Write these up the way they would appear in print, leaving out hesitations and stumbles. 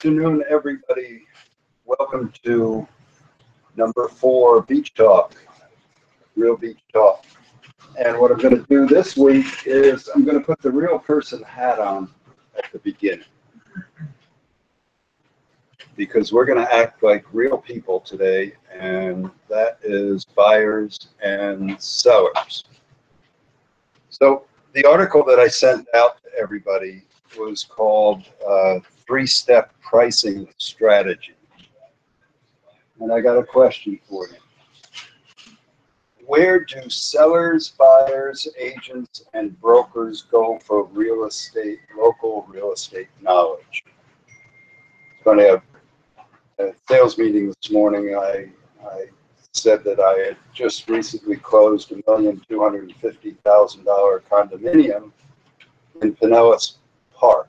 Afternoon, everybody. Welcome to number 4 Beach Talk, Real Beach Talk. And what I'm going to do this week is I'm going to put the real person hat on at the beginning, because we're going to act like real people today, and that is buyers and sellers. So the article that I sent out to everybody was called 3-Step Pricing Strategy. And I got a question for you. Where do sellers, buyers, agents, and brokers go for real estate, local real estate knowledge? I was going to have a sales meeting this morning. I said that I had just recently closed a $1,250,000 condominium in Pinellas Park.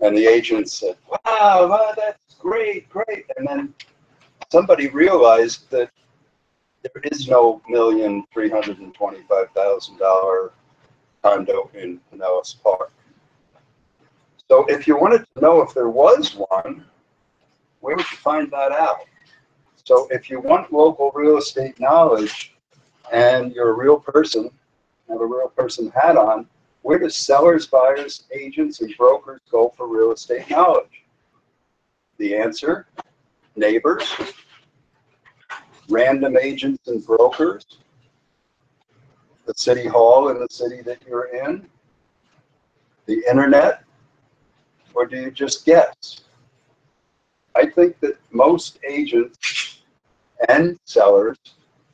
And the agent said, wow, that's great. And then somebody realized that there is no $1,325,000 condo in Pinellas Park. So if you wanted to know if there was one, where would you find that out? So if you want local real estate knowledge and you're a real person, have a real person hat on, where do sellers, buyers, agents, and brokers go for real estate knowledge? The answer: neighbors, random agents and brokers, the city hall in the city that you're in, the internet, or do you just guess? I think that most agents and sellers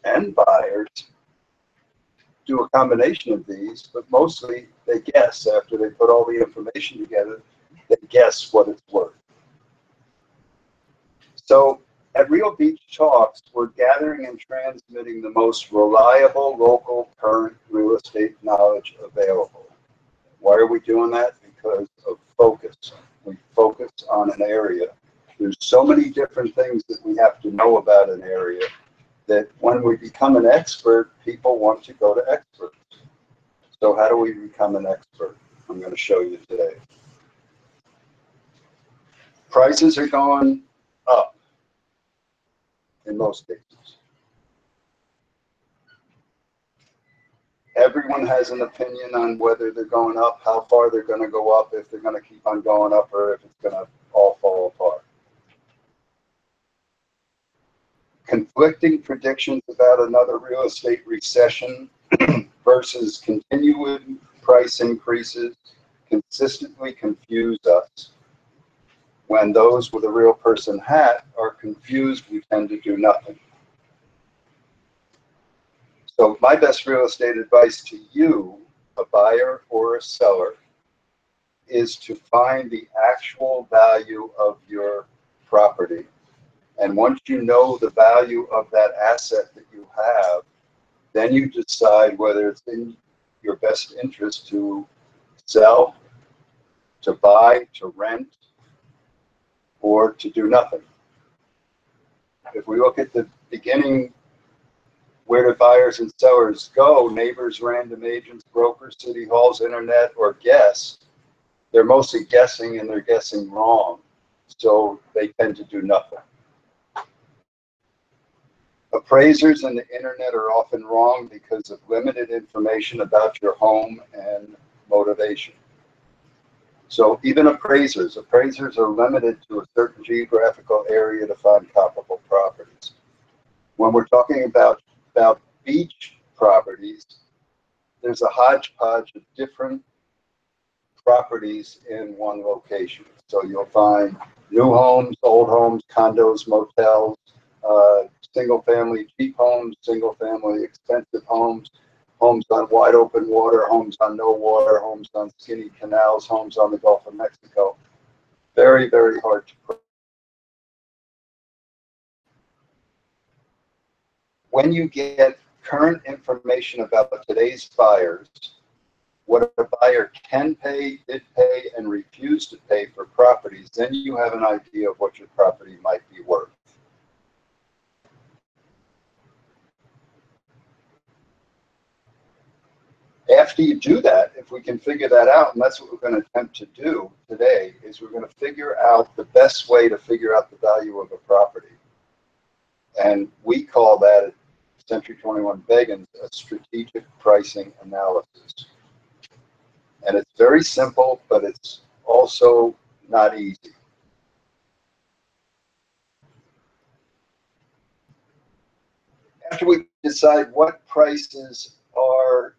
and buyers do a combination of these, but mostly they guess after they put all the information together. They guess what it's worth. So at Real Beach Talks, we're gathering and transmitting the most reliable local current real estate knowledge available. Why are we doing that? Because of focus. We focus on an area. There's so many different things that we have to know about an area that when we become an expert, people want to go to experts. So how do we become an expert? I'm going to show you today. Prices are going up in most cases. Everyone has an opinion on whether they're going up, how far they're going to go up, if they're going to keep on going up, or if it's going to all fall apart. Conflicting predictions about another real estate recession versus continuing price increases consistently confuse us. When those with a real person hat are confused, we tend to do nothing. So my best real estate advice to you, a buyer or a seller, is to find the actual value of your property. And once you know the value of that asset that you have, then you decide whether it's in your best interest to sell, to buy, to rent, or to do nothing. If we look at the beginning, where do buyers and sellers go? Neighbors, random agents, brokers, city halls, internet, or guess. They're mostly guessing, and they're guessing wrong. So they tend to do nothing. Appraisers and the internet are often wrong because of limited information about your home and motivation. So even appraisers are limited to a certain geographical area to find comparable properties. When we're talking about beach properties, there's a hodgepodge of different properties in one location. So you'll find new homes, old homes, condos, motels, single-family cheap homes, single-family expensive homes, homes on wide open water, homes on no water, homes on skinny canals, homes on the Gulf of Mexico. Very, very hard to predict. When you get current information about today's buyers, what a buyer can pay, did pay, and refused to pay for properties, then you have an idea of what your property might be worth. after you do that, if we can figure that out, and that's what we're going to attempt to do today, is we're going to figure out the best way to figure out the value of a property. And we call that at Century 21 Beggins a strategic pricing analysis. And it's very simple, but it's also not easy. After we decide what prices are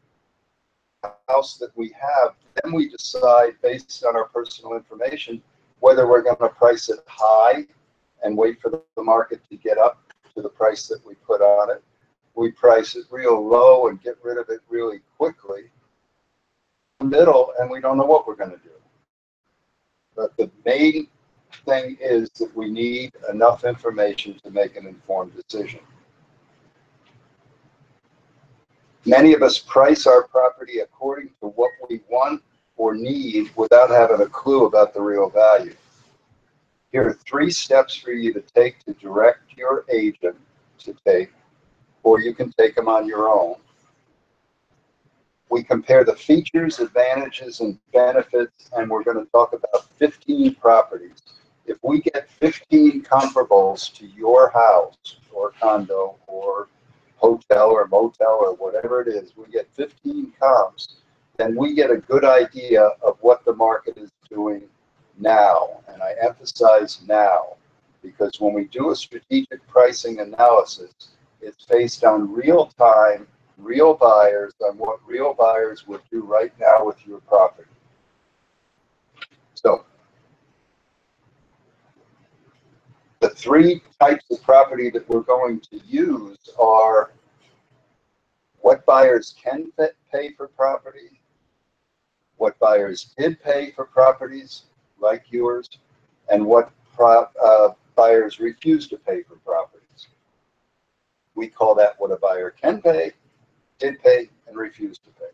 house that we have, then we decide based on our personal information whether we're going to price it high and wait for the market to get up to the price that we put on it. We price it real low and get rid of it really quickly. Middle, and we don't know what we're going to do. But the main thing is that we need enough information to make an informed decision. Many of us price our property according to what we want or need without having a clue about the real value. Here are 3 steps for you to take to direct your agent to take, or you can take them on your own. We compare the features, advantages, and benefits, and we're going to talk about 15 properties. If we get 15 comparables to your house or condo or hotel or motel or whatever it is, we get 15 comps, then we get a good idea of what the market is doing now. And I emphasize now, because when we do a strategic pricing analysis, it's based on real time, real buyers, on what real buyers would do right now with your property. So the 3 types of property that we're going to use are what buyers can pay for property, what buyers did pay for properties like yours, and what buyers refuse to pay for properties. We call that what a buyer can pay, did pay, and refused to pay.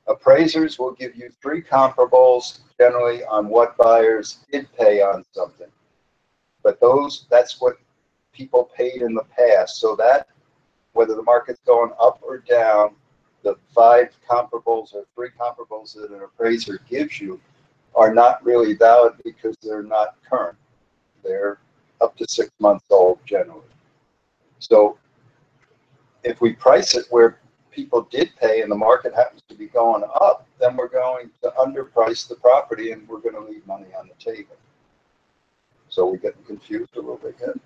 Appraisers will give you 3 comparables generally on what buyers did pay on something. But that's what people paid in the past. So that, whether the market's going up or down, the 5 comparables or 3 comparables that an appraiser gives you are not really valid because they're not current. They're up to 6 months old generally. So if we price it where people did pay and the market happens to be going up, then we're going to underprice the property and we're going to leave money on the table. So we're getting confused a little bit here.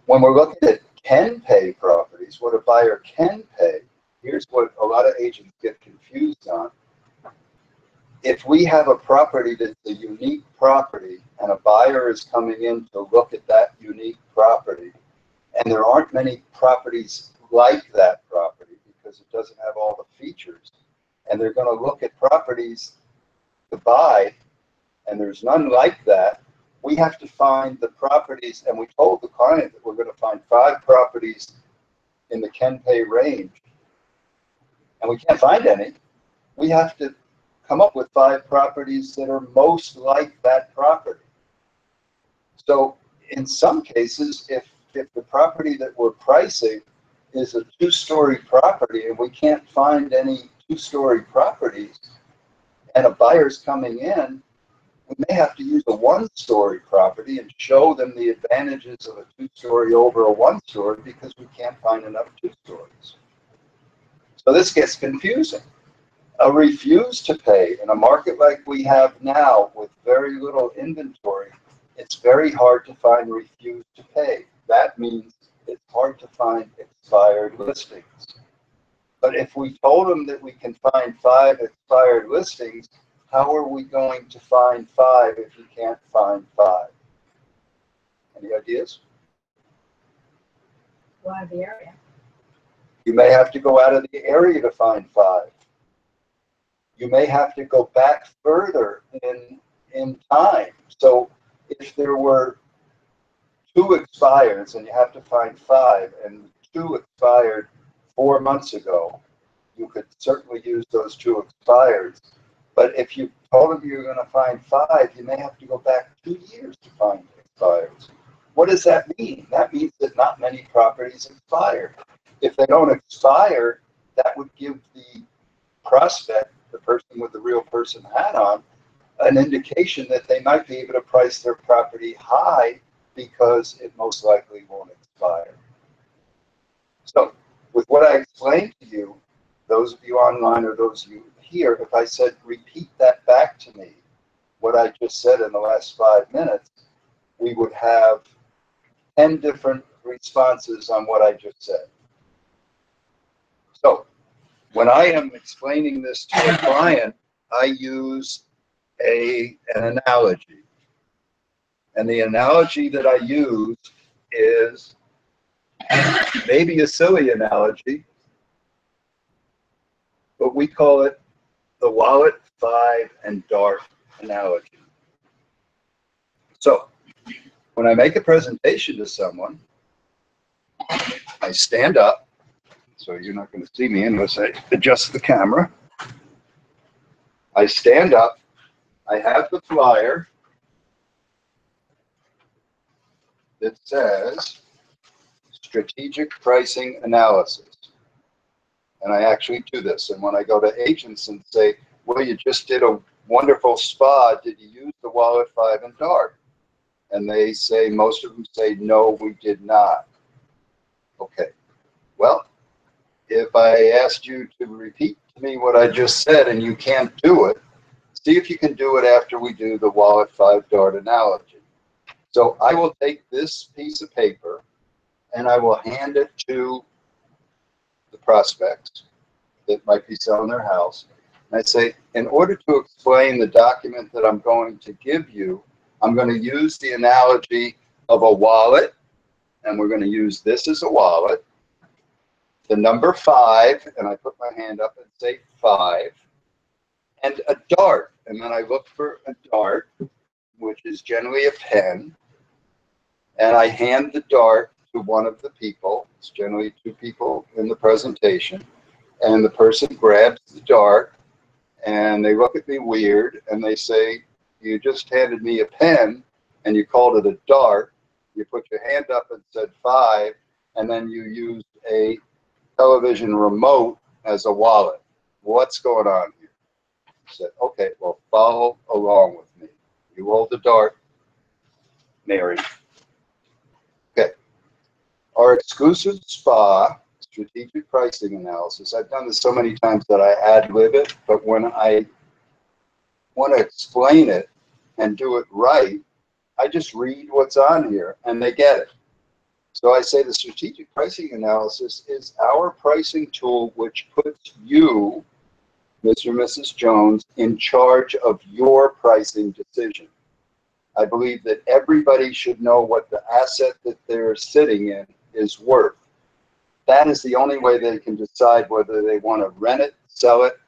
When we're looking at can pay properties, what a buyer can pay, here's what a lot of agents get confused on. If we have a property that's a unique property and a buyer is coming in to look at that unique property, and there aren't many properties like that property because it doesn't have all the features, and they're going to look at properties to buy, and there's none like that, we have to find the properties, and we told the client that we're going to find 5 properties in the can pay range, and we can't find any. We have to come up with 5 properties that are most like that property. So in some cases, if the property that we're pricing is a 2-story property and we can't find any 2-story properties and a buyer's coming in, we may have to use a 1-story property and show them the advantages of a 2-story over a 1-story because we can't find enough 2 stories. So this gets confusing. A refuse to pay in a market like we have now with very little inventory, it's very hard to find refuse to pay. That means it's hard to find expired listings. But if we told them that we can find 5 expired listings, how are we going to find 5 if you can't find 5? Any ideas? Go out of the area. You may have to go out of the area to find 5. You may have to go back further in time. So if there were 2 expireds and you have to find 5, and 2 expired 4 months ago, you could certainly use those 2 expireds. But if you told them you're going to find 5, you may have to go back 2 years to find expireds. What does that mean? That means that not many properties expire. If they don't expire, that would give the prospect, the person with the real person hat on, an indication that they might be able to price their property high because it most likely won't expire. So with what I explained to you, those of you online or those of you here, if I said, repeat that back to me, what I just said in the last 5 minutes, we would have 10 different responses on what I just said. So when I am explaining this to a client, I use an analogy. And the analogy that I use is maybe a silly analogy, but we call it the wallet, 5, and dart analogy. So when I make a presentation to someone, I stand up. So you're not going to see me unless I adjust the camera. I stand up. I have the flyer that says strategic pricing analysis. And I actually do this. And when I go to agents and say, well, you just did a wonderful spa, did you use the wallet, 5, and dart? And they say, most of them say, no, we did not. Okay. Well, if I asked you to repeat to me what I just said and you can't do it, see if you can do it after we do the wallet, 5, dart analogy. So I will take this piece of paper and I will hand it to the prospects that might be selling their house. And I say, in order to explain the document that I'm going to give you, I'm going to use the analogy of a wallet, and we're going to use this as a wallet. The number 5, and I put my hand up and say 5, and a dart. And then I look for a dart, which is generally a pen, and I hand the dart to one of the people. It's generally 2 people in the presentation, and the person grabs the dart, and they look at me weird, and they say, you just handed me a pen, and you called it a dart. You put your hand up and said 5, and then you used a television remote as a wallet. What's going on here? I said, okay, well, follow along with me. You hold the dart, Mary. Okay. Our exclusive spa strategic pricing analysis. I've done this so many times that I ad-lib it, but when I want to explain it and do it right, I just read what's on here and they get it. So I say the strategic pricing analysis is our pricing tool which puts you, Mr. and Mrs. Jones, in charge of your pricing decision. I believe that everybody should know what the asset that they're sitting in is worth. That is the only way they can decide whether they want to rent it, sell it,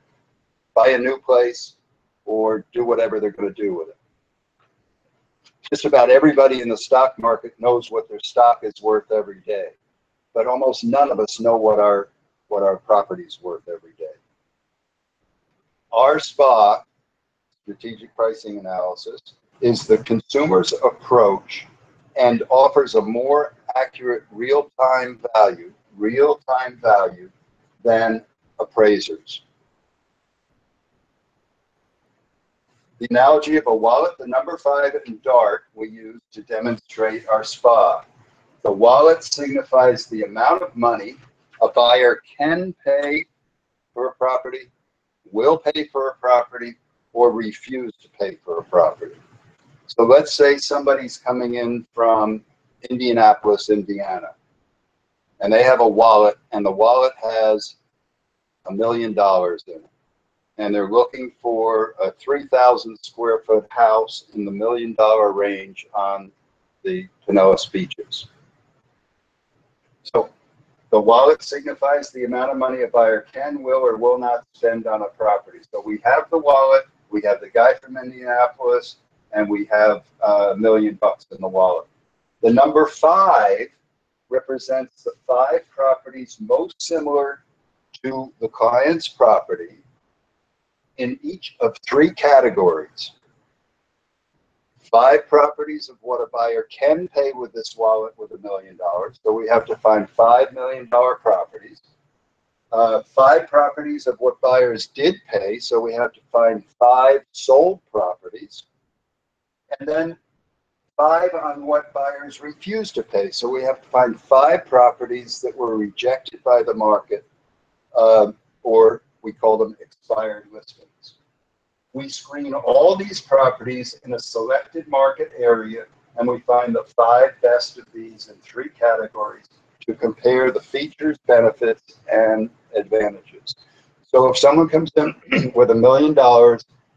buy a new place, or do whatever they're going to do with it. Just about everybody in the stock market knows what their stock is worth every day, but almost none of us know what our property is worth every day. Our SPA, strategic pricing analysis, is the consumer's approach and offers a more accurate real-time value than appraisers. The analogy of a wallet, the number 5, and dart we use to demonstrate our SPA. The wallet signifies the amount of money a buyer can pay for a property, will pay for a property, or refuse to pay for a property. So let's say somebody's coming in from Indianapolis, Indiana, and they have a wallet, and the wallet has $1 million in it. And they're looking for a 3,000 square foot house in the $1 million range on the Pinellas beaches. So the wallet signifies the amount of money a buyer can, will, or will not spend on a property. So we have the wallet, we have the guy from Indianapolis, and we have $1 million in the wallet. The number 5 represents the 5 properties most similar to the client's property in each of 3 categories. 5 properties of what a buyer can pay with this wallet with $1 million. So we have to find $5 million properties. 5 properties of what buyers did pay, so we have to find 5 sold properties, and then 5 on what buyers refused to pay. So we have to find 5 properties that were rejected by the market, or we call them expired listings. We screen all these properties in a selected market area, and we find the 5 best of these in 3 categories to compare the features, benefits, and advantages. So if someone comes in with $1 million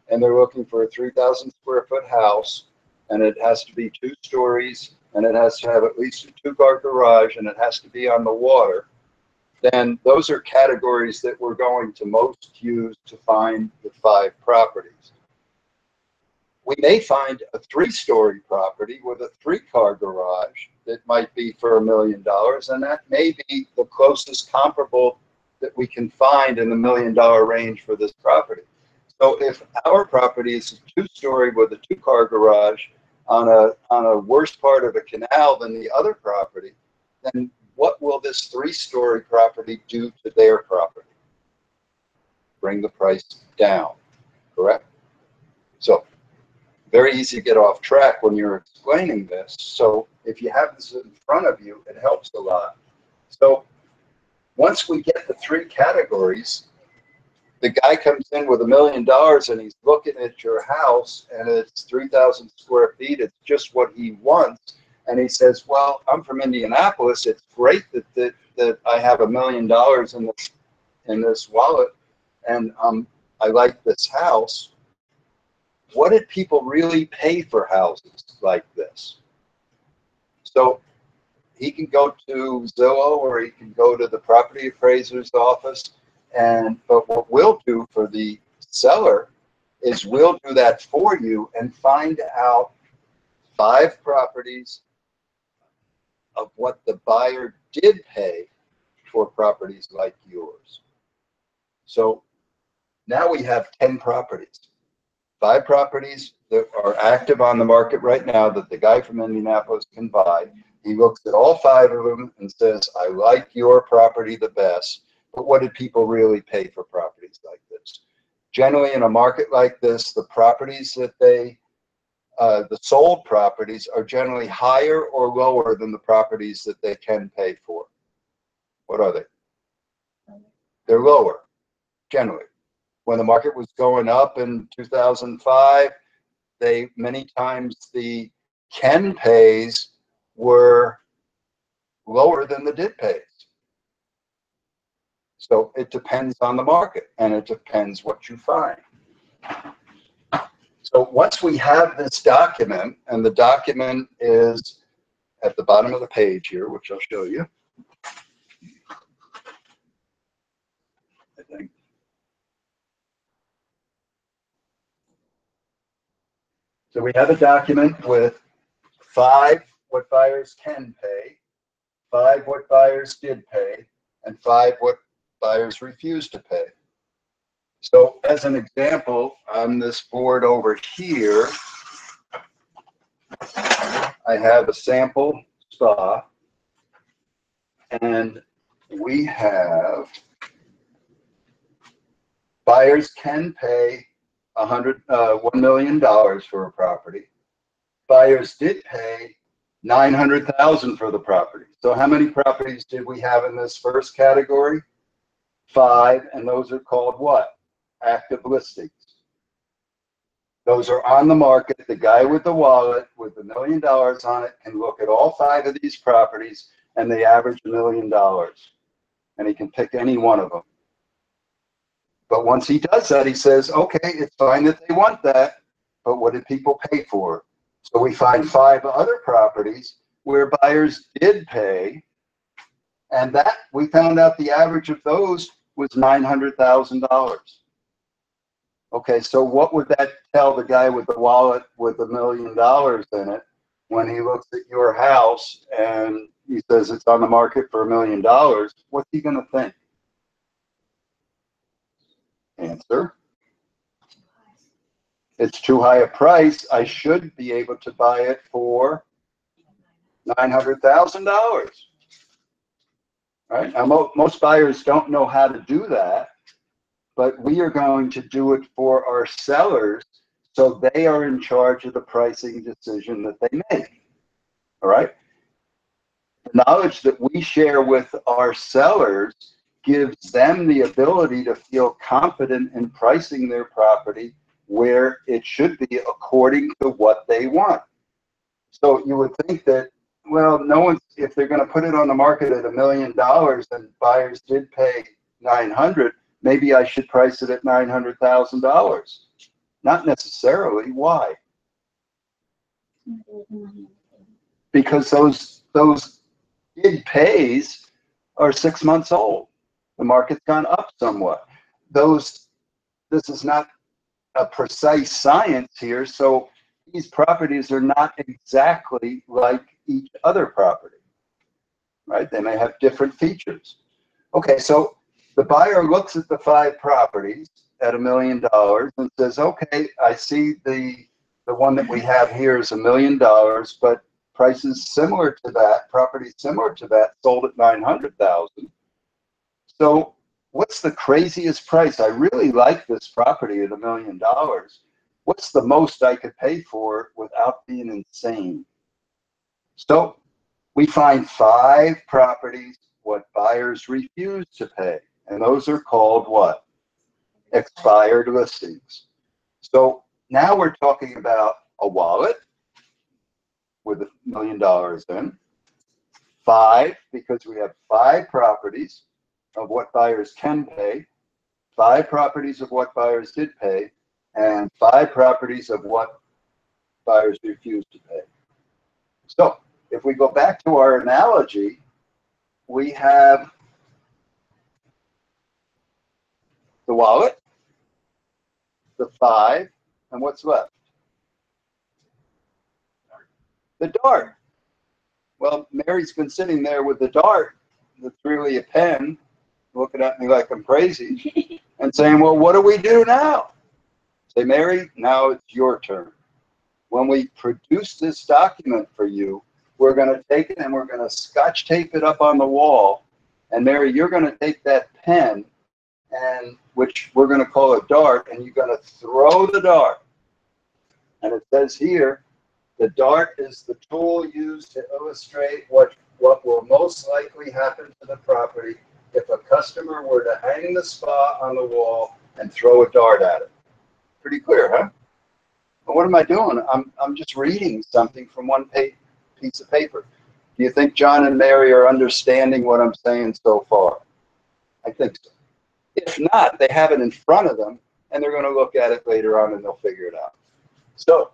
and they're looking for a 3,000 square foot house, and it has to be 2 stories, and it has to have at least a 2-car garage, and it has to be on the water, then those are categories that we're going to most use to find the 5 properties. We may find a 3-story property with a 3-car garage that might be for $1 million, and that may be the closest comparable that we can find in the $1 million range for this property. So if our property is a 2-story with a 2-car garage on a worse part of a canal than the other property, then what will this 3-story property do to their property? Bring the price down, correct? So very easy to get off track when you're explaining this. So if you have this in front of you, it helps a lot. So once we get the 3 categories, the guy comes in with $1 million and he's looking at your house and it's 3,000 square feet. It's just what he wants. And he says, well, I'm from Indianapolis. It's great that I have $1 million in this wallet, and I like this house. What did people really pay for houses like this? So he can go to Zillow or he can go to the property appraiser's office, but what we'll do for the seller is we'll do that for you and find out 5 properties of what the buyer did pay for properties like yours. So now we have 10 properties. 5 properties that are active on the market right now that the guy from Indianapolis can buy. He looks at all 5 of them and says, I like your property the best, but what did people really pay for properties like this? Generally, in a market like this, the properties that the sold properties are generally higher or lower than the properties that they can pay for. What are they? They're lower, generally. When the market was going up in 2005, many times the can pays were lower than the did pays. So it depends on the market, and it depends what you find. So once we have this document, and the document is at the bottom of the page here, which I'll show you, I think. So we have a document with 5 what buyers can pay, 5 what buyers did pay, and 5 what buyers refused to pay. So as an example, on this board over here, I have a sample spa, and we have buyers can pay $1 million for a property. Buyers did pay $900,000 for the property. So how many properties did we have in this first category? 5, and those are called what? Active listings. Those are on the market. The guy with the wallet with $1 million on it can look at all 5 of these properties, and they average $1 million. And he can pick any one of them. But once he does that, he says, okay, it's fine that they want that, but what did people pay for? So we find 5 other properties where buyers did pay, and that we found out the average of those was $900,000. Okay, so what would that tell the guy with the wallet with $1 million in it when he looks at your house and he says it's on the market for $1 million? What's he going to think? Answer: it's too high a price. I should be able to buy it for $900,000. right? Now, most buyers don't know how to do that, but we are going to do it for our sellers so they are in charge of the pricing decision that they make, all right? The knowledge that we share with our sellers gives them the ability to feel confident in pricing their property where it should be according to what they want. So you would think that, well, no one's, if they're going to put it on the market at $1 million and buyers did pay 900, maybe I should price it at $900,000. Not necessarily. Why? Because those bid pays are 6 months old. The market's gone up somewhat. This is not a precise science here, so these properties are not exactly like each other property, right? They may have different features. Okay, so the buyer looks at the 5 properties at $1 million and says, okay, I see the one that we have here is $1 million, but prices similar to that, properties similar to that, sold at 900,000. So what's the craziest price? I really like this property at $1 million. What's the most I could pay for it without being insane? So we find 5 properties what buyers refuse to pay, and those are called what? Expired listings. So now we're talking about a wallet with $1 million in, 5, because we have 5 properties of what buyers can pay, 5 properties of what buyers did pay, and 5 properties of what buyers refused to pay. So if we go back to our analogy, we have the wallet, the 5, and what's left? The dart. Well, Mary's been sitting there with the dart that's really a pen, looking at me like I'm crazy, and saying, well, what do we do now? Say, Mary, now it's your turn. When we produce this document for you, we're going to take it and we're going to scotch tape it up on the wall. And Mary, you're going to take that pen, and which we're going to call a dart, and you're going to throw the dart. And it says here, the dart is the tool used to illustrate what will most likely happen to the property if a customer were to hang the spa on the wall and throw a dart at it. Pretty clear, huh? But what am I doing? I'm just reading something from one piece of paper. Do you think John and Mary are understanding what I'm saying so far? I think so. If not, they have it in front of them, and they're going to look at it later on, and they'll figure it out. So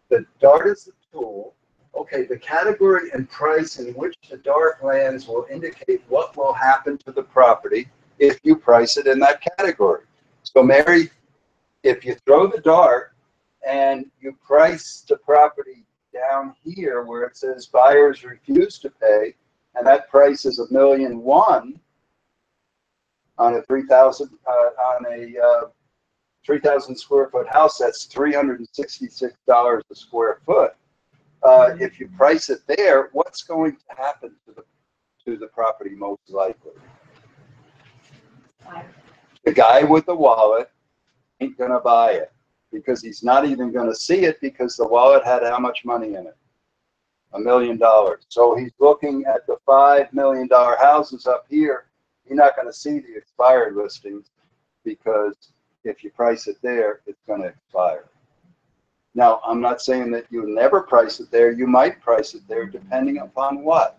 the dart is the tool. Okay, the category and price in which the dart lands will indicate what will happen to the property if you price it in that category. So Mary, if you throw the dart and you price the property down here where it says buyers refuse to pay, and that price is $1.1 million on a 3,000 square foot house, that's $366 a square foot. If you price it there, what's going to happen to the property most likely? The guy with the wallet ain't going to buy it because he's not even going to see it because the wallet had how much money in it? $1 million. So he's looking at the $5 million houses up here. You're not going to see the expired listings because if you price it there, it's going to expire. Now, I'm not saying that you never price it there. You might price it there depending upon what?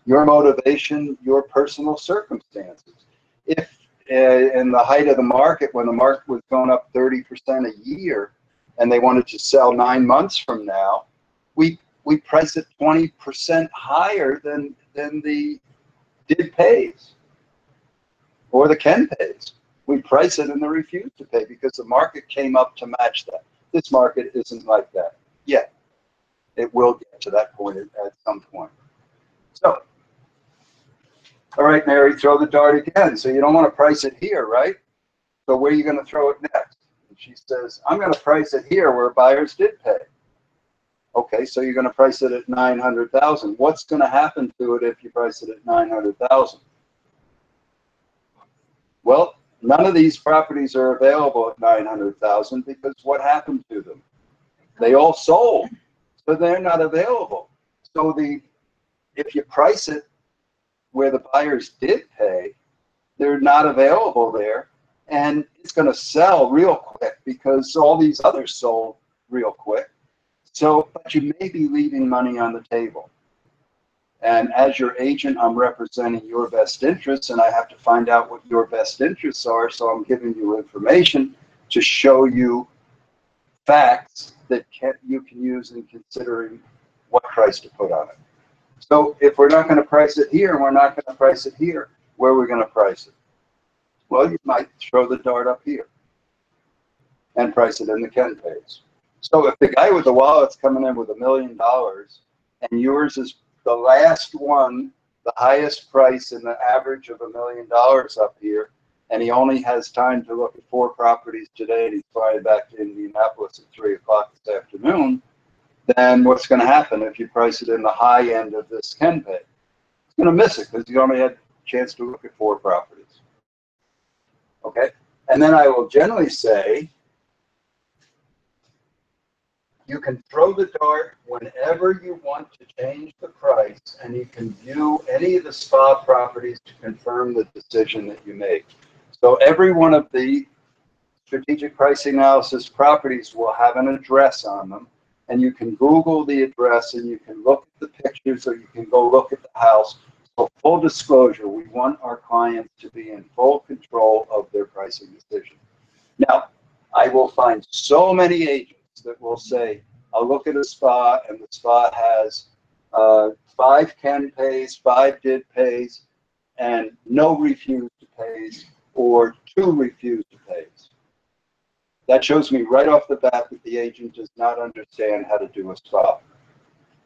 Your motivation, your personal circumstances. If in the height of the market, when the market was going up 30% a year and they wanted to sell 9 months from now, we price it 20% higher than the did pays or the can pays. We price it and they refuse to pay because the market came up to match that. This market isn't like that yet. It will get to that point at some point. So, all right, Mary, throw the dart again. So you don't want to price it here, right? So where are you going to throw it next? And she says, I'm going to price it here where buyers did pay. Okay, so you're going to price it at 900,000. What's going to happen to it if you price it at 900,000? Well, none of these properties are available at 900,000 because what happened to them? They all sold, so they're not available. So if you price it where the buyers did pay, they're not available there, and it's going to sell real quick because all these others sold real quick. So, but you may be leaving money on the table. And as your agent, I'm representing your best interests, and I have to find out what your best interests are. So I'm giving you information to show you facts that you can use in considering what price to put on it. So if we're not going to price it here and we're not going to price it here, where are we going to price it? Well, you might throw the dart up here and price it in the Ken pays. So if the guy with the wallet's coming in with $1 million and yours is the last one, the highest price in the average of $1 million up here, and he only has time to look at 4 properties today, and he's flying back to Indianapolis at 3 o'clock this afternoon, then what's going to happen if you price it in the high end of this Ken pay? He's going to miss it because he only had a chance to look at 4 properties. Okay? And then I will generally say, you can throw the dart whenever you want to change the price, and you can view any of the spa properties to confirm the decision that you make. So every one of the strategic pricing analysis properties will have an address on them, and you can Google the address and you can look at the pictures, or you can go look at the house. So full disclosure, we want our clients to be in full control of their pricing decision. Now, I will find so many agents that will say, I'll look at a spa and the spa has 5 Ken pays, 5 did pays, and no refused to pays, or 2 refused to pays. That shows me right off the bat that the agent does not understand how to do a spa,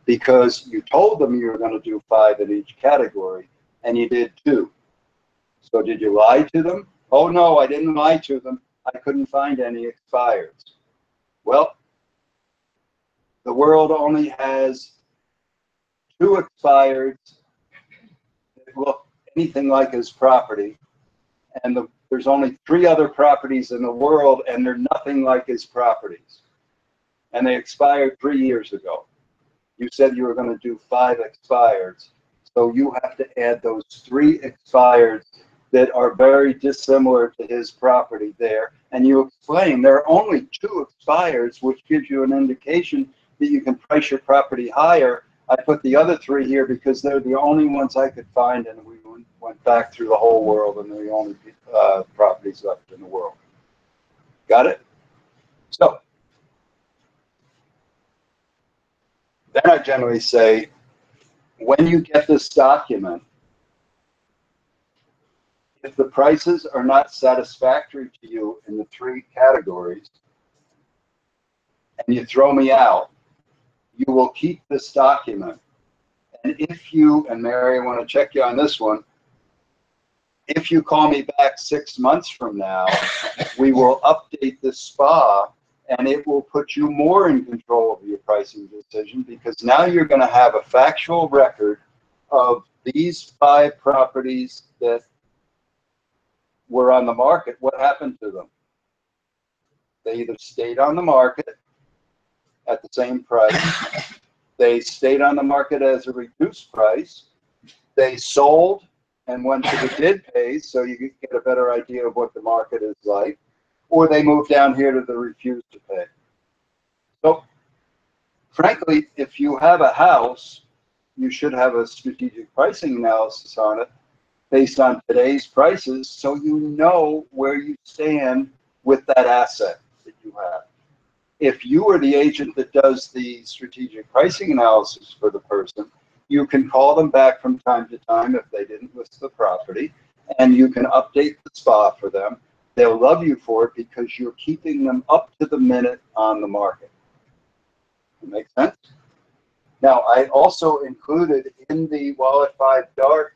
because you told them you were going to do 5 in each category and you did 2. So did you lie to them? Oh no, I didn't lie to them. I couldn't find any expireds. Well, the world only has 2 expireds that look anything like his property, and there's only 3 other properties in the world, and they're nothing like his properties. And they expired 3 years ago. You said you were going to do 5 expireds, so you have to add those 3 expireds that are very dissimilar to his property there, and you explain there are only 2 expireds, which gives you an indication that you can price your property higher. I put the other 3 here because they're the only ones I could find, and we went back through the whole world, and they're the only properties left in the world. Got it? So then I generally say, when you get this document, if the prices are not satisfactory to you in the 3 categories, and you throw me out, you will keep this document. And if you, and Mary, I want to check you on this one, if you call me back 6 months from now, we will update this spa, and it will put you more in control of your pricing decision, because now you're going to have a factual record of these 5 properties that were on the market. What happened to them? They either stayed on the market at the same price, they stayed on the market as a reduced price, they sold and went to the did pays, so you can get a better idea of what the market is like, or they moved down here to the refuse to pay. So frankly, if you have a house, you should have a strategic pricing analysis on it based on today's prices, so you know where you stand with that asset that you have. If you are the agent that does the strategic pricing analysis for the person, you can call them back from time to time if they didn't list the property, and you can update the spa for them. They'll love you for it because you're keeping them up to the minute on the market. That make sense? Now, I also included in the Wallet 5 Dart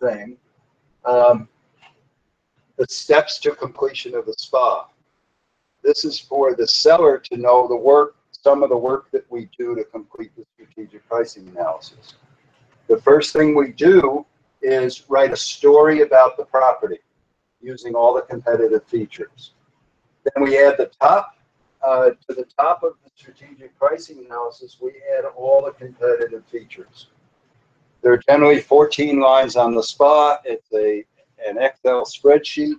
thing the steps to completion of the spa. This is for the seller to know the work some of the work that we do to complete the strategic pricing analysis. The first thing we do is write a story about the property using all the competitive features. Then we add the top, to the top of the strategic pricing analysis, we add all the competitive features. There are generally 14 lines on the spa. It's an Excel spreadsheet.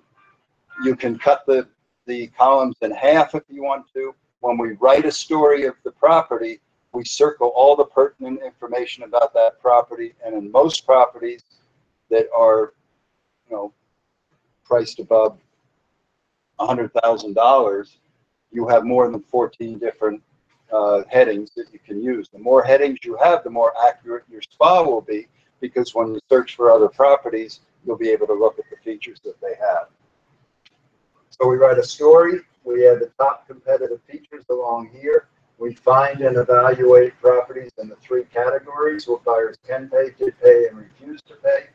You can cut the columns in half if you want to. When we write a story of the property, we circle all the pertinent information about that property. And in most properties that are, priced above $100,000, you have more than 14 different headings that you can use. The more headings you have, the more accurate your spa will be, because when you search for other properties, you'll be able to look at the features that they have. So we write a story, we add the top competitive features along here. We find and evaluate properties in the 3 categories: what buyers can pay, did pay, and refuse to pay.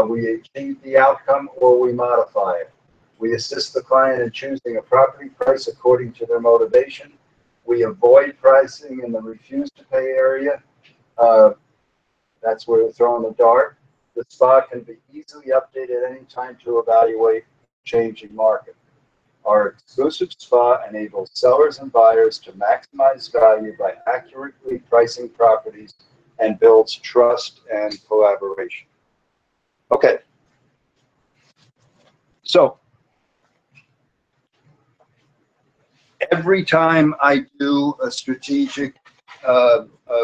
We achieve the outcome or we modify it. We assist the client in choosing a property price according to their motivation. We avoid pricing in the refuse to pay area. That's where we're throwing the dart. The spa can be easily updated at any time to evaluate changing market. Our exclusive spa enables sellers and buyers to maximize value by accurately pricing properties and builds trust and collaboration. Okay. So every time I do a strategic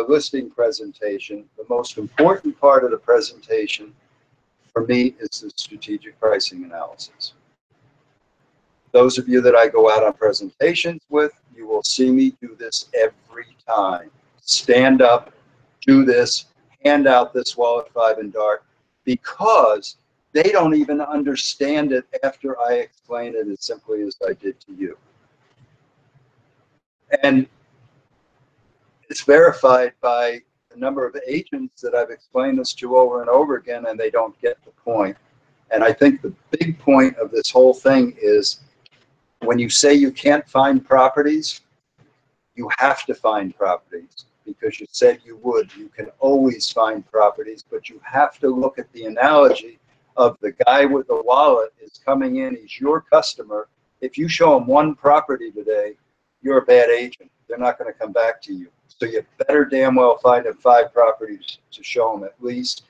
listing presentation, the most important part of the presentation for me is the strategic pricing analysis. Those of you that I go out on presentations with, you will see me do this every time. Stand up, do this, hand out this wallet 5 and dart, because they don't even understand it after I explain it as simply as I did to you. And it's verified by a number of agents that I've explained this to over and over again, and they don't get the point. And I think the big point of this whole thing is, when you say you can't find properties, you have to find properties, because you said you would. You can always find properties, but you have to look at the analogy of the guy with the wallet is coming in, he's your customer. If you show him one property today, you're a bad agent. They're not going to come back to you. So you better damn well find him 5 properties to show them at least.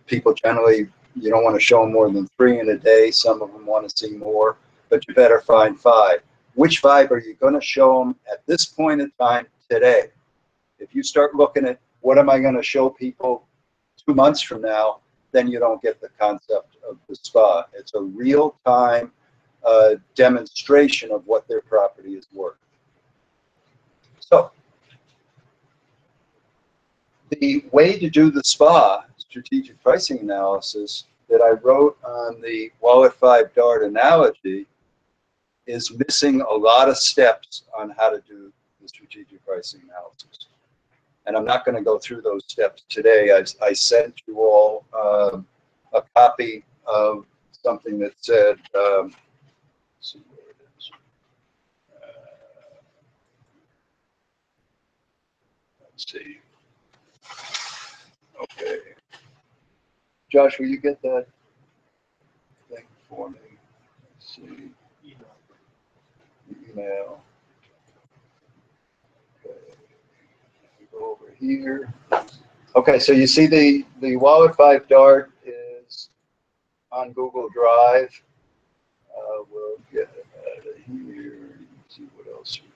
People generally, you don't want to show them more than 3 in a day. Some of them want to see more, but you better find 5. Which 5 are you going to show them at this point in time today? If you start looking at what am I going to show people 2 months from now, then you don't get the concept of the spa. It's a real-time demonstration of what their property is worth. So the way to do the spa strategic pricing analysis that I wrote on the wallet 5 dart analogy is missing a lot of steps on how to do the strategic pricing analysis. And I'm not going to go through those steps today. I sent you all a copy of something that said, let's see where it is. Let's see. Okay. Josh, will you get that thing for me? Let's see. Email. Okay. Go over here. Okay, so you see the wallet 5 dart is on Google Drive. We'll get it out of here and see what else we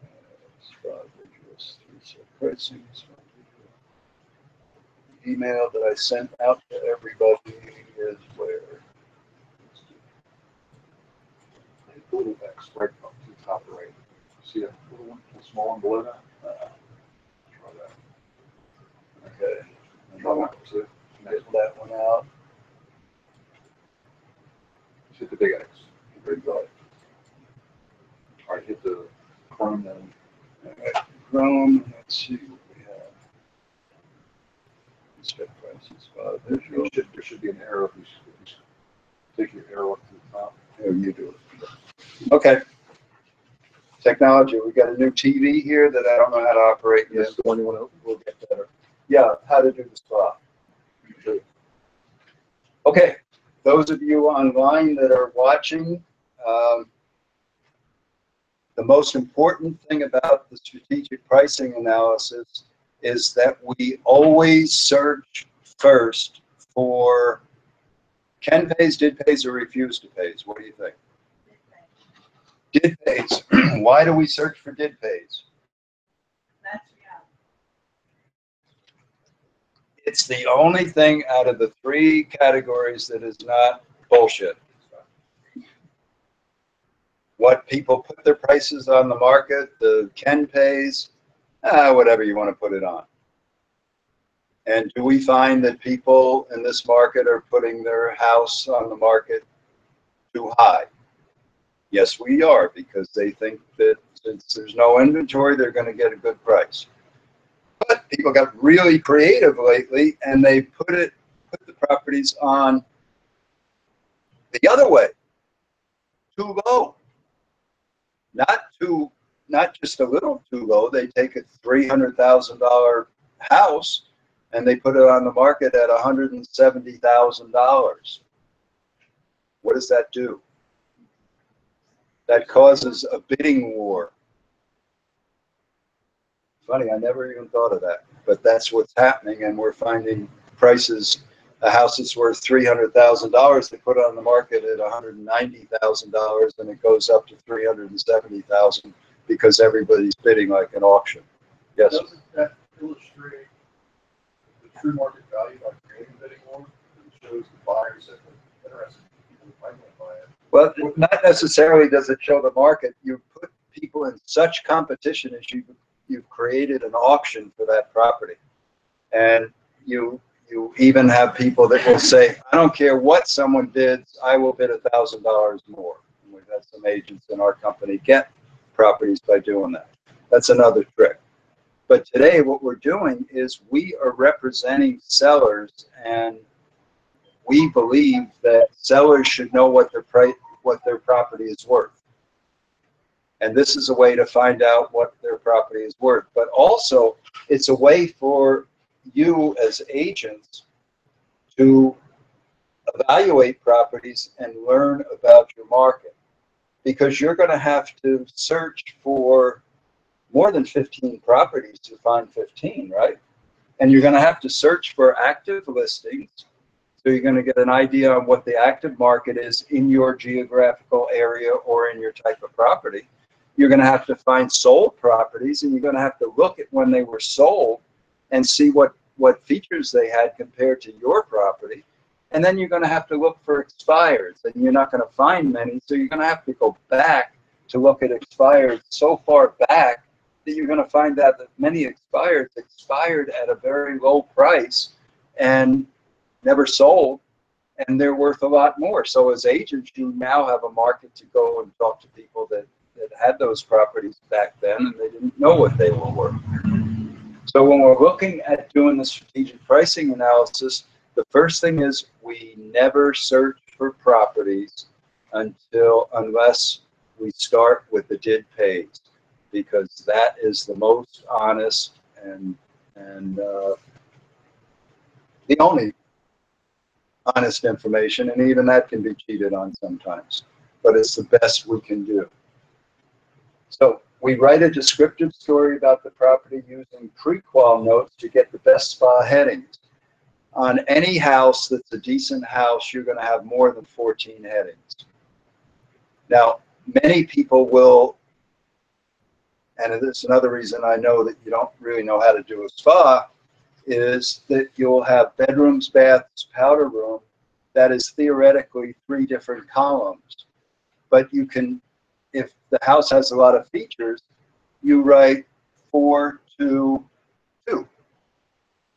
have. Spot visuals, 3-set pricing. The email that I sent out to everybody is where? A little X right up to the top right. See a little one, a small one below that? Try that. Okay. Try that one too. Get that one out. Just hit the big X. Very good. All right, hit the Chrome then. All right. Chrome. Let's see what we have. Inspect prices. There should be an arrow. If you take your arrow up to the top. Here, you do it. Okay. Technology. We got a new TV here that I don't know how to operate yet. This is the one you want to open, we'll get better. Yeah, how to do the spa. Okay, those of you online that are watching, the most important thing about the strategic pricing analysis is that we always search first for can pays, did pays, or refuse to pays. What do you think? Did pays. Why do we search for did pays? That's reality. It's the only thing out of the three categories that is not bullshit. What people put their prices on the market, the can pays, whatever you want to put it on. And do we find that people in this market are putting their house on the market too high? Yes, we are, because they think that since there's no inventory, they're going to get a good price. But people got really creative lately, and they put the properties on the other way, too low. Not just a little too low. They take a $300,000 house and they put it on the market at $170,000. What does that do? That causes a bidding war. Funny, I never even thought of that, but that's what's happening, and we're finding prices. A house that's worth $300,000, they put it on the market at $190,000, and it goes up to $370,000 because everybody's bidding like an auction. Yes. Doesn't that illustrate the true market value by creating a bidding war? It shows the buyers that are interested in people who might want to buy it. Well, not necessarily does it show the market. You put people in such competition as you've created an auction for that property, and you even have people that will say, I don't care what someone bids, I will bid $1,000 more. And we've had some agents in our company get properties by doing that. That's another trick. But today what we're doing is we are representing sellers, and we believe that sellers should know what their property is worth. And this is a way to find out what their property is worth. But also, it's a way for you as agents to evaluate properties and learn about your market, because you're going to have to search for more than 15 properties to find 15, right? And you're going to have to search for active listings, so you're going to get an idea on what the active market is in your geographical area or in your type of property. You're going to have to find sold properties, and you're going to have to look at when they were sold and see what features they had compared to your property. And then you're going to have to look for expireds, and you're not going to find many, so you're going to have to go back to look at expired so far back that you're going to find out that many expired at a very low price and never sold, and they're worth a lot more. So as agents, you now have a market to go and talk to people that had those properties back then, and they didn't know what they were worth. So when we're looking at doing the strategic pricing analysis, the first thing is we never search for properties unless we start with the did pays, because that is the most honest and the only honest information, and even that can be cheated on sometimes, but it's the best we can do. So we write a descriptive story about the property using pre-qual notes to get the best spa headings. On any house that's a decent house, you're going to have more than 14 headings. Now, many people will, and it's another reason I know that you don't really know how to do a spa, is that you'll have bedrooms, baths, powder room. That is theoretically 3 different columns. But you can, if the house has a lot of features, you write 4, 2, 2.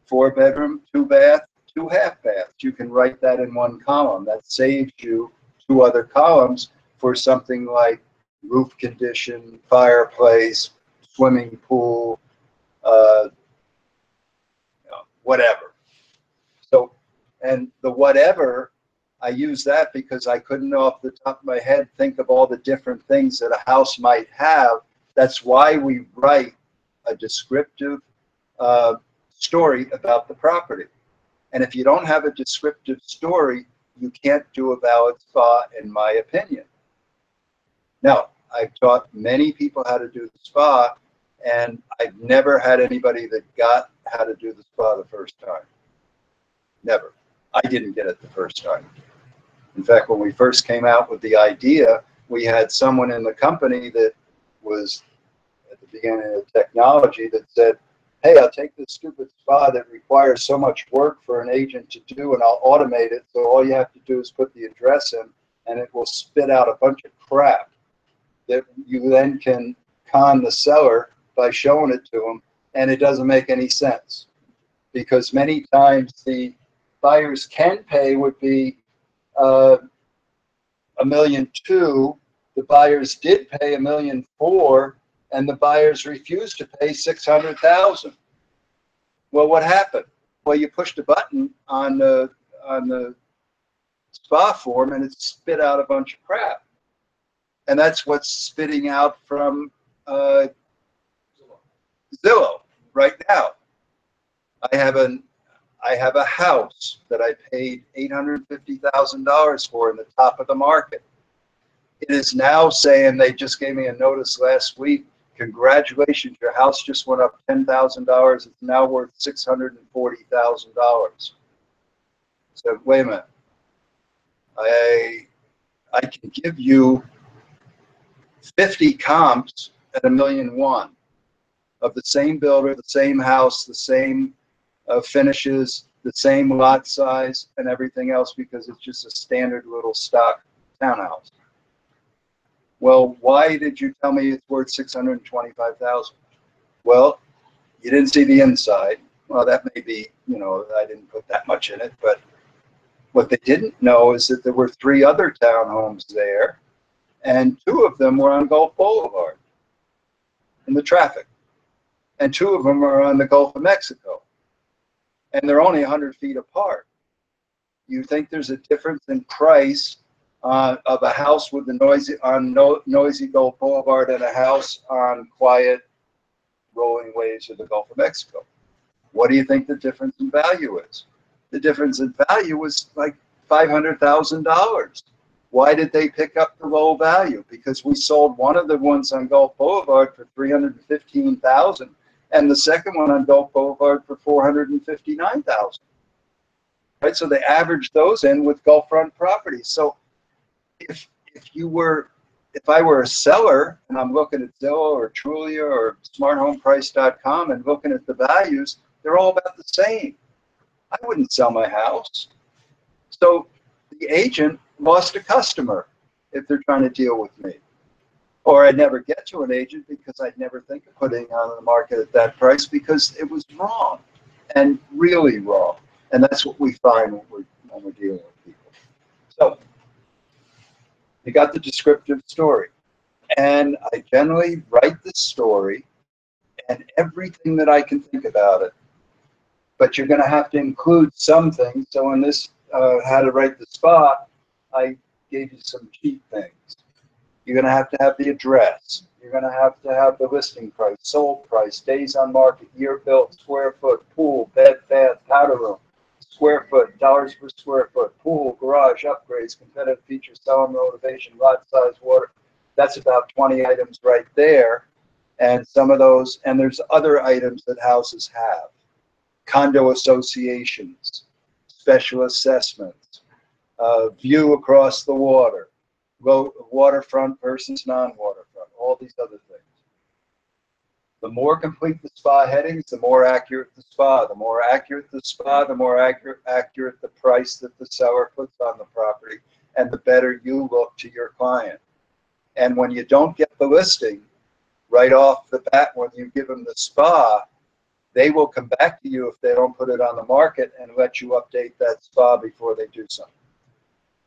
4 bedroom, 2 bath, 2 half baths. You can write that in one column. That saves you 2 other columns for something like roof condition, fireplace, swimming pool, whatever. So, and the whatever, I use that because I couldn't off the top of my head think of all the different things that a house might have That's why we write a descriptive story about the property. And if you don't have a descriptive story, you can't do a valid spa, in my opinion. Now, I've taught many people how to do the spa, and I've never had anybody that got how to do the spa the first time. Never. I didn't get it the first time. In fact, when we first came out with the idea, we had someone in the company that was at the beginning of technology that said, hey, I'll take this stupid spa that requires so much work for an agent to do, and I'll automate it. So all you have to do is put the address in, and it will spit out a bunch of crap that you then can con the seller by showing it to them. And it doesn't make any sense, because many times the buyers can pay would be $1.2 million. The buyers did pay $1.4 million, and the buyers refused to pay $600,000. Well, what happened? Well, you pushed a button on the spa form, and it spit out a bunch of crap, and that's what's spitting out from Zillow right now. I have a house that I paid $850,000 for in the top of the market. It is now saying, they just gave me a notice last week, congratulations, your house just went up $10,000. It's now worth $640,000. So wait a minute. I can give you 50 comps at $1.1 million of the same builder, the same house, the same finishes, the same lot size, and everything else, because it's just a standard little stock townhouse. Well, why did you tell me it's worth $625,000? Well, you didn't see the inside. Well, that may be, I didn't put that much in it, but what they didn't know is that there were 3 other townhomes there, and 2 of them were on Gulf Boulevard in the traffic, and 2 of them are on the Gulf of Mexico, and they're only 100 feet apart. You think there's a difference in price of a house with the noisy Gulf Boulevard and a house on quiet rolling waves of the Gulf of Mexico? What do you think the difference in value is? The difference in value was like $500,000. Why did they pick up the low value? Because we sold one of the ones on Gulf Boulevard for $315,000, and the second one on Gulf Boulevard for $459,000. Right, so they averaged those in with Gulfront properties. So if I were a seller and I'm looking at Zillow or Trulia or smarthomeprice.com and looking at the values, they're all about the same. I wouldn't sell my house. So the agent lost a customer if they're trying to deal with me. Or I'd never get to an agent because I'd never think of putting it on the market at that price, because it was wrong, and really wrong. And that's what we find when we're dealing with people. So you got the descriptive story, and I generally write the story and everything that I can think about it. But you're going to have to include some things. So in this how to write the spa, I gave you some cheat things. You're going to have the address. You're going to have the listing price, sold price, days on market, year built, square foot, pool, bed, bath, powder room, square foot, dollars per square foot, pool, garage, upgrades, competitive features, seller motivation, lot size, water. That's about 20 items right there. And some of those, and there's other items that houses have. Condo associations, special assessments, view across the water, waterfront versus non-waterfront, all these other things. The more complete the spa headings, the more accurate the spa. The more accurate the spa, the more accurate the price that the seller puts on the property, and the better you look to your client. And when you don't get the listing right off the bat when you give them the spa, they will come back to you if they don't put it on the market and let you update that spa before they do something.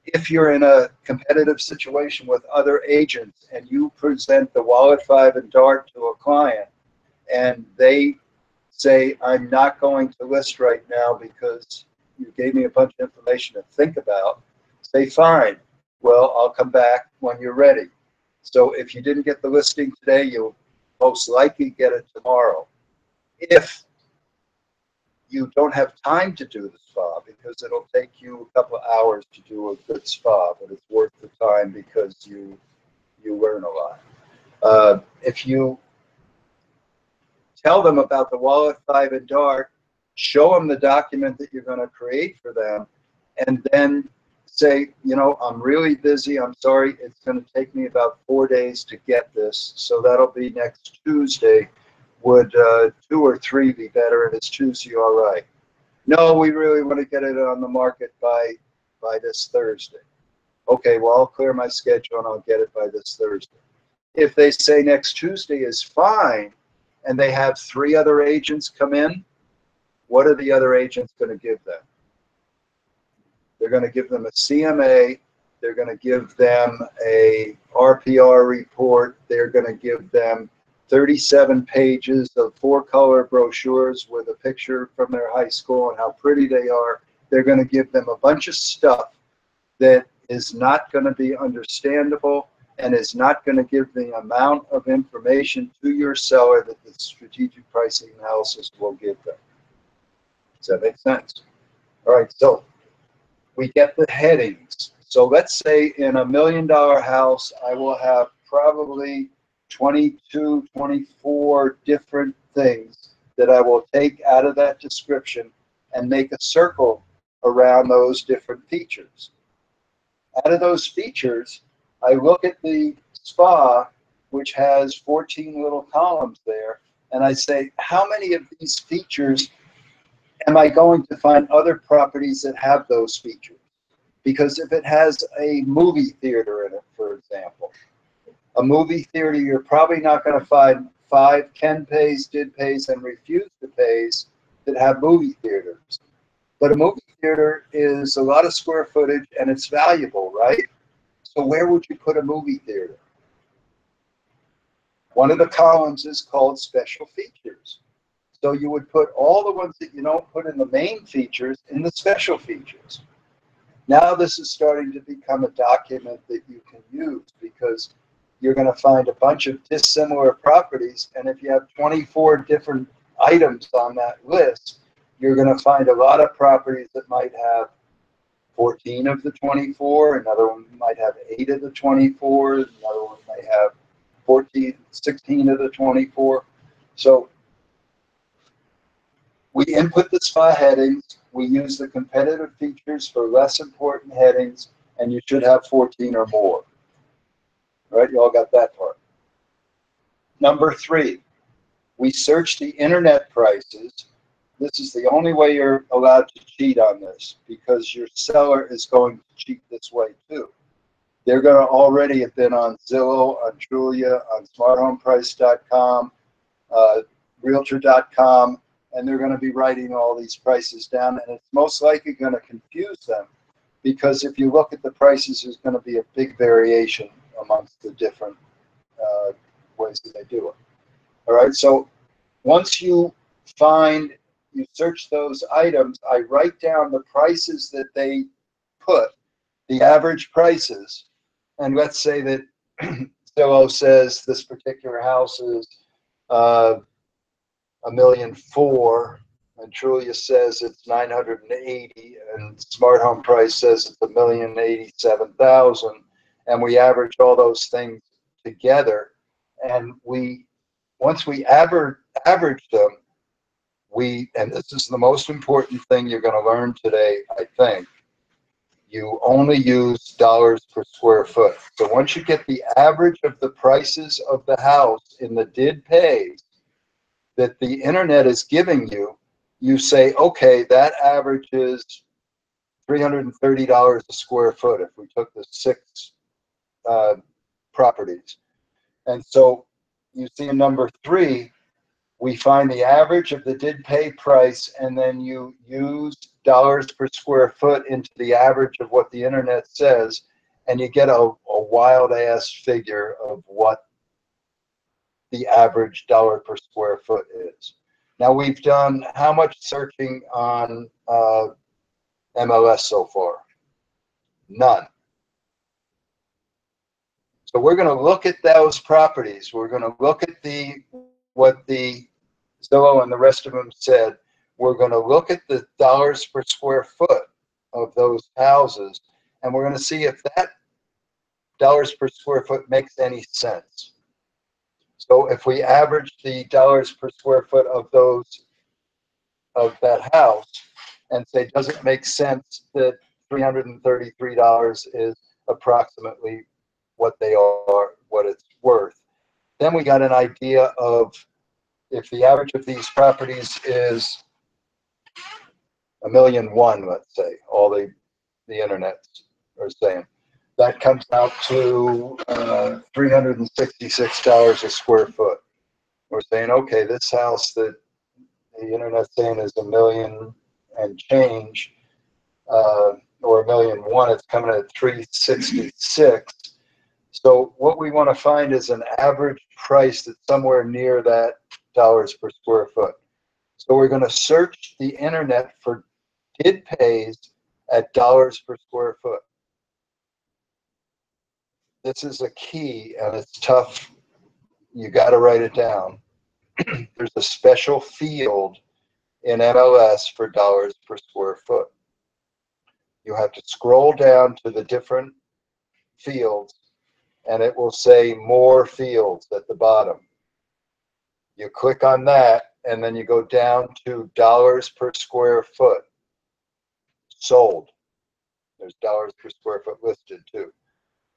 If you're in a competitive situation with other agents and you present the Wallet 5 and Dart to a client and they say, I'm not going to list right now because you gave me a bunch of information to think about, say, fine, well, I'll come back when you're ready. So if you didn't get the listing today, you'll most likely get it tomorrow. If you don't have time to do the spa, because it'll take you a couple of hours to do a good spa, but it's worth the time because you learn a lot. If you tell them about the wallet 5 and dark, show them the document that you're going to create for them, and then say, you know, I'm really busy. I'm sorry. It's going to take me about 4 days to get this. So that'll be next Tuesday. Would 2 or 3 be better? And it's Tuesday, all right. No, we really want to get it on the market by this Thursday. Okay, well, I'll clear my schedule and I'll get it by this Thursday. If they say next Tuesday is fine, and they have 3 other agents come in, what are the other agents going to give them? They're going to give them a CMA. They're going to give them a RPR report. They're going to give them 37 pages of 4-color brochures with a picture from their high school and how pretty they are. They're going to give them a bunch of stuff that is not going to be understandable and is not going to give the amount of information to your seller that the strategic pricing analysis will give them. Does that make sense? All right, so we get the headings. So let's say in a $1 million house, I will have probably 22, 24 different things that I will take out of that description and make a circle around those different features. Out of those features, I look at the spa, which has 14 little columns there, and I say, how many of these features am I going to find other properties that have those features? Because if it has a movie theater in it, for example, a movie theater, you're probably not going to find 5 can pays, did pays, and refuse to pays that have movie theaters. But a movie theater is a lot of square footage and it's valuable, right? So where would you put a movie theater? One of the columns is called special features. So you would put all the ones that you don't put in the main features in the special features. Now this is starting to become a document that you can use because you're going to find a bunch of dissimilar properties, and if you have 24 different items on that list, you're going to find a lot of properties that might have 14 of the 24, another one might have 8 of the 24, another one may have 16 of the 24. So we input the spa headings, we use the competitive features for less important headings, and you should have 14 or more. All right, you all got that part. Number 3, we search the internet prices. This is the only way you're allowed to cheat on this because your seller is going to cheat this way too. They're going to already have been on Zillow, on Trulia, on smarthomeprice.com, realtor.com, and they're going to be writing all these prices down, and it's most likely going to confuse them because if you look at the prices, there's going to be a big variation amongst the different ways that they do it. All right, so once you search those items, I write down the prices that they put, the average prices, and let's say that Zillow says this particular house is $1.4 million, and Trulia says it's 980, and Smart Home Price says it's $1,087,000, and we average all those things together, and once we average them, and this is the most important thing you're going to learn today, I think, you only use dollars per square foot. So once you get the average of the prices of the house in the did pays that the internet is giving you, you say, okay, that average is $330 a square foot if we took the 6 properties. And so you see in number 3, we find the average of the did pay price, and then you use dollars per square foot into the average of what the internet says, and you get a wild ass figure of what the average dollar per square foot is. Now we've done how much searching on MLS so far? None. So we're going to look at those properties. We're going to look at what the Zillow and the rest of them said. We're going to look at the dollars per square foot of those houses, and we're going to see if that dollars per square foot makes any sense. So if we average the dollars per square foot of that house and say, does it make sense that $333 is approximately what it's worth? Then we got an idea of if the average of these properties is $1.1 million, let's say, all the internets are saying, that comes out to $366 a square foot. We're saying, okay, this house that the internet's saying is $1 million and change, or $1.1 million, it's coming at $366. So what we want to find is an average price that's somewhere near that dollars per square foot. So we're going to search the internet for did pays at dollars per square foot. This is a key, and it's tough. You got to write it down. There's a special field in MLS for dollars per square foot. You have to scroll down to the different fields, and it will say more fields at the bottom. You click on that, and then you go down to dollars per square foot sold. There's dollars per square foot listed too.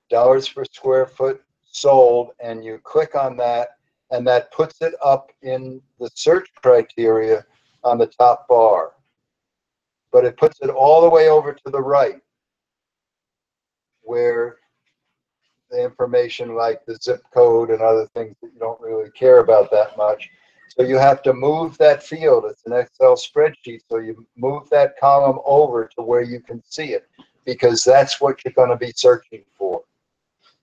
Dollars per square foot sold, and you click on that, and that puts it up in the search criteria on the top bar. But it puts it all the way over to the right, where the information like the zip code and other things that you don't really care about that much. So you have to move that field. It's an Excel spreadsheet, so you move that column over to where you can see it, because that's what you're going to be searching for.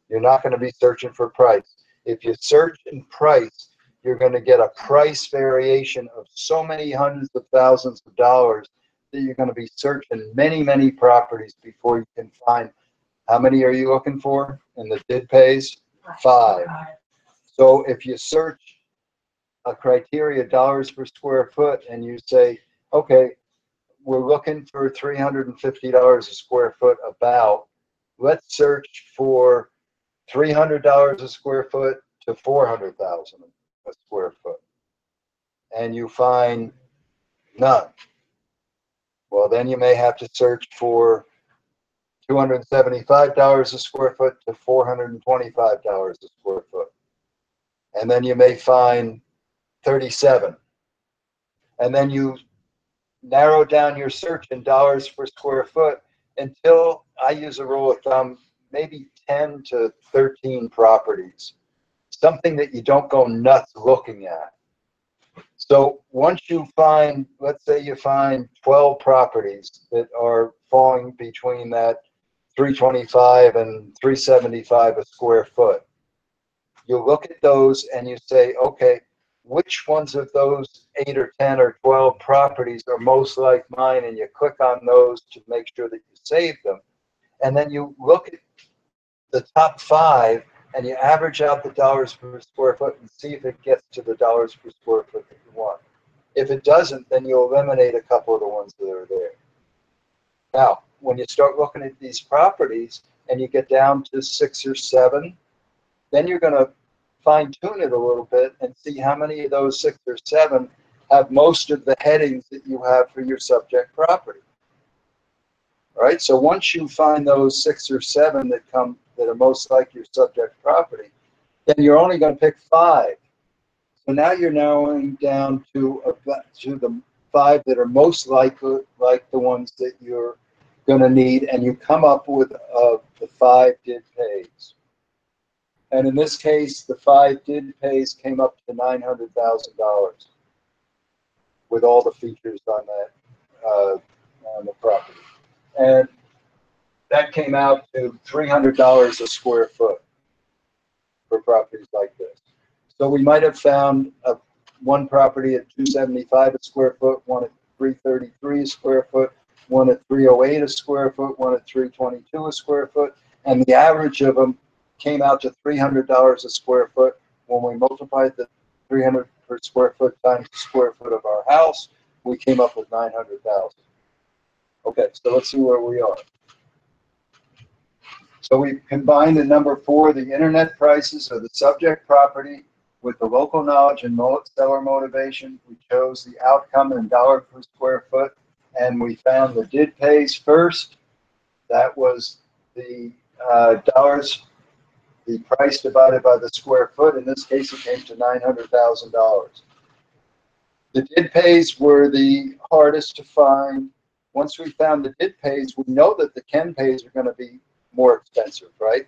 You're not going to be searching for price. If you search in price, you're going to get a price variation of so many hundreds of thousands of dollars that you're going to be searching many, many properties before you can find. How many are you looking for in the did pays? 5. So if you search a criteria dollars per square foot and you say, okay, we're looking for $350 a square foot about, let's search for $300 a square foot to $400,000 a square foot, and you find none. Well, then you may have to search for $275 a square foot to $425 a square foot, and then you may find 37. And then you narrow down your search in dollars per square foot until, I use a rule of thumb, maybe 10 to 13 properties, something that you don't go nuts looking at. So once you find, let's say you find 12 properties that are falling between that 325 and 375 a square foot, you look at those and you say, okay, which ones of those 8 or 10 or 12 properties are most like mine, and you click on those to make sure that you save them. And then you look at the top 5 and you average out the dollars per square foot and see if it gets to the dollars per square foot that you want. If it doesn't, then you eliminate a couple of the ones that are there. Now, when you start looking at these properties and you get down to 6 or 7, then you're going to fine tune it a little bit and see how many of those 6 or 7 have most of the headings that you have for your subject property. All right, so once you find those 6 or 7 that are most like your subject property, then you're only going to pick 5. So now you're narrowing down to the 5 that are most likely like the ones that you're going to need, and you come up with the 5 did pays. And in this case, the 5 did pays came up to $900,000 with all the features on that on the property. And that came out to $300 a square foot for properties like this. So we might have found one property at $275 a square foot, one at $333 a square foot, one at $308 a square foot, one at $322 a square foot, and the average of them came out to $300 a square foot. When we multiplied the 300 per square foot times the square foot of our house, we came up with 900,000. Okay, so let's see where we are. So we combined the number 4, the internet prices of the subject property, with the local knowledge and seller motivation. We chose the outcome in dollar per square foot, and we found the did pays first. That was the dollars, the price divided by the square foot. In this case, it came to $900,000. The did pays were the hardest to find. Once we found the did pays, we know that the can pays are going to be more expensive, right?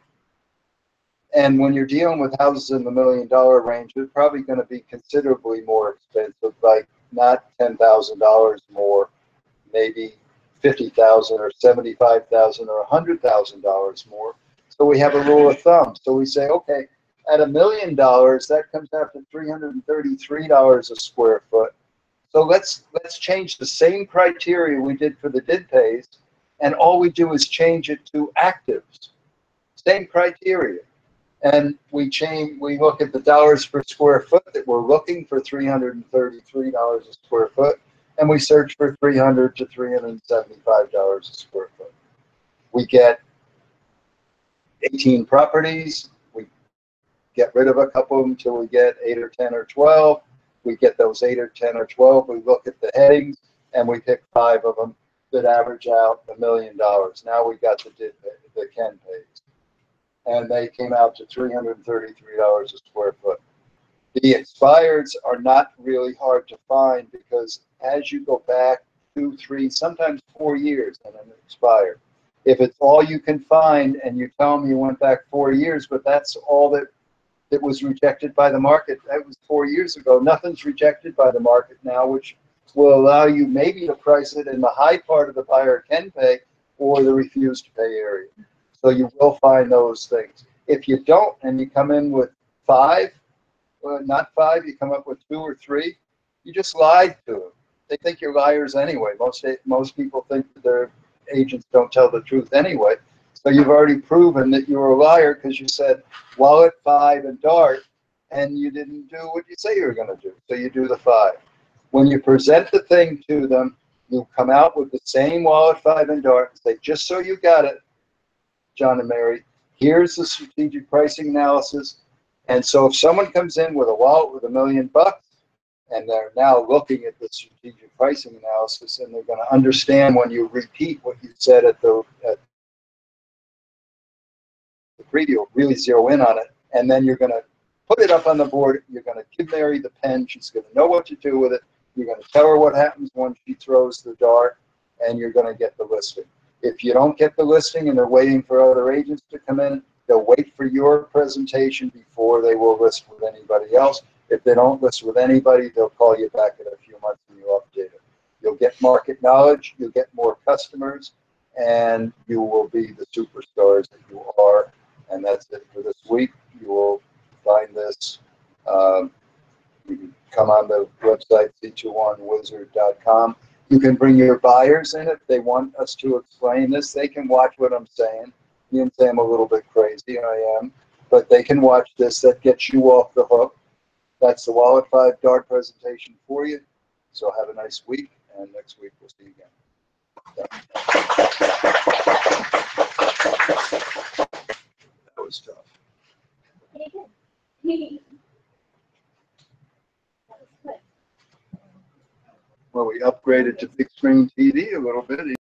And when you're dealing with houses in the $1 million range, they're probably going to be considerably more expensive, like not $10,000 more, maybe $50,000 or $75,000 or $100,000 more. So we have a rule of thumb. So we say, okay, at $1 million, that comes out to $333 a square foot. So let's change the same criteria we did for the did pays, and all we do is change it to actives. Same criteria. And we look at the dollars per square foot that we're looking for, $333 a square foot, and we search for $300 to $375 a square foot. We get 18 properties. We get rid of a couple of them until we get 8 or 10 or 12. We get those 8 or 10 or 12. We look at the headings, and we pick 5 of them that average out $1 million. Now we got the can pays, and they came out to $333 a square foot. The expireds are not really hard to find, because as you go back 2, 3, sometimes 4 years on an expired, if it's all you can find and you tell them you went back 4 years, but that's all that was rejected by the market, that was 4 years ago. Nothing's rejected by the market now, which will allow you maybe to price it in the high part of the buyer can pay or the refuse to pay area. So you will find those things. If you don't, and you come in with 5, not 5, you come up with 2 or 3, you just lied to them. They think you're liars anyway. Most people think that their agents don't tell the truth anyway. So you've already proven that you're a liar, because you said wallet, 5, and dart, and you didn't do what you say you were going to do. So you do the 5. When you present the thing to them, you come out with the same wallet, 5, and dart, and say, just so you got it, John and Mary, here's the strategic pricing analysis. And so if someone comes in with a wallet with $1 million, and they're now looking at the strategic pricing analysis, and they're going to understand when you repeat what you said at the preview, really zero in on it, and then you're going to put it up on the board. You're going to give Mary the pen. She's going to know what to do with it. You're going to tell her what happens when she throws the dart, and you're going to get the listing. If you don't get the listing and they're waiting for other agents to come in, they'll wait for your presentation before they will list with anybody else. If they don't list with anybody, they'll call you back in a few months and you'll update it. You'll get market knowledge, you'll get more customers, and you will be the superstars that you are. And that's it for this week. You will find this. You can come on the website, c21wizard.com. You can bring your buyers in if they want us to explain this. They can watch what I'm saying. You can say I'm a little bit crazy, I am, but they can watch this. That gets you off the hook. That's the Wallet 5 dart presentation for you. So have a nice week, and next week we'll see you again. That was tough. Well, we upgraded to big screen TV a little bit.